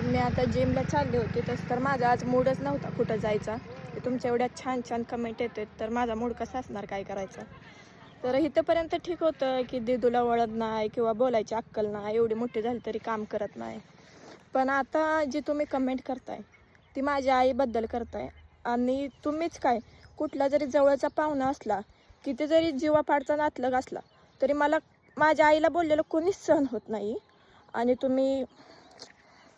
मी आता जिमला चालले होते तसं तर माझा आज मूडच नव्हता कुठं जायचा. तुमच्या एवढ्या छान छान कमेंट येतात तर माझा मूड कसा असणार, काय करायचं. तर इथंपर्यंत ठीक होतं की दिदूला वळत नाही किंवा बोलायची अक्कल नाही, एवढी मोठी झाली तरी काम करत नाही. पण आता जी तुम्ही कमेंट करताय ती माझ्या आईबद्दल करताय. आणि तुम्हीच काय, कुठला जरी जवळचा पाहुणा असला, किती जरी जीवापाडचा नातलग असला, तरी मला माझ्या आईला बोललेलं कोणीच सहन होत नाही. आणि तुम्ही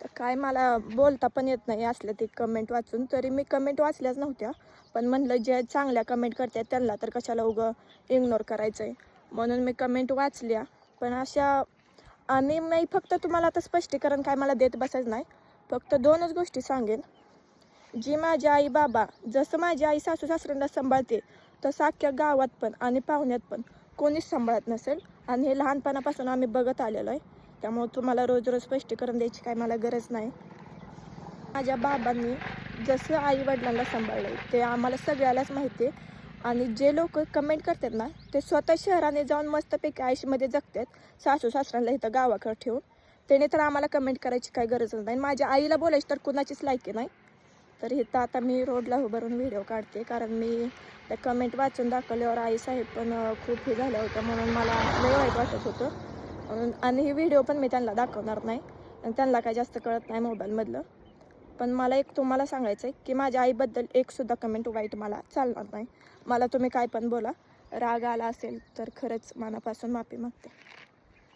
तर काय, मला बोलता पण येत नाही असल्या ते कमेंट वाचून. तरी मी कमेंट वाचल्याच नव्हत्या, पण म्हणलं जे चांगल्या कमेंट करतात त्यांना तर कशाला उगं इग्नोर करायचं आहे, म्हणून मी कमेंट वाचल्या. पण अशा, आणि मी फक्त तुम्हाला आता स्पष्टीकरण काय मला देत बसायचं नाही, फक्त दोनच गोष्टी सांगेन. जी माझी आई बाबा, जसं माझी आई सासू सासऱ्यांना सांभाळते तसं अख्ख्या गावात पण आणि पाहुण्यात पण कोणीच सांभाळत नसेल. आणि हे लहानपणापासून आम्ही बघत आलेलो आहे, त्यामुळे तुम्हाला रोज रोज स्पष्टीकरण द्यायची काय मला गरज नाही. माझ्या बाबांनी जसं आई वडिलांना सांभाळलं ते आम्हाला सगळ्यालाच माहिती आहे. आणि जे लोक कमेंट करतात ना, ते स्वतः शहराने जाऊन मस्तपैकी आयुष्यामध्ये जगतात, सासू सासऱ्यांना इथं गावाकडे ठेवून. त्याने तर आम्हाला कमेंट करायची काही गरजच नाही. माझ्या आईला बोलायची तर कुणाचीच लायकी नाही. तर इथं आता मी रोडला उभारून व्हिडिओ काढते, कारण मी त्या कमेंट वाचून दाखवल्यावर आईसाहेब पण खूप हे झाल्या होत्या, म्हणून मला लय वाईट वाटत होतं. म्हणून, आणि ही व्हिडिओ पण मी त्यांना दाखवणार नाही, आणि त्यांना काय जास्त कळत नाही मोबाईलमधलं. पण मला एक तुम्हाला सांगायचं आहे की माझ्या आईबद्दल एकसुद्धा कमेंट वाईट मला चालणार नाही. मला तुम्ही काय पण बोला, राग आला असेल तर खरंच मनापासून माफी मागते.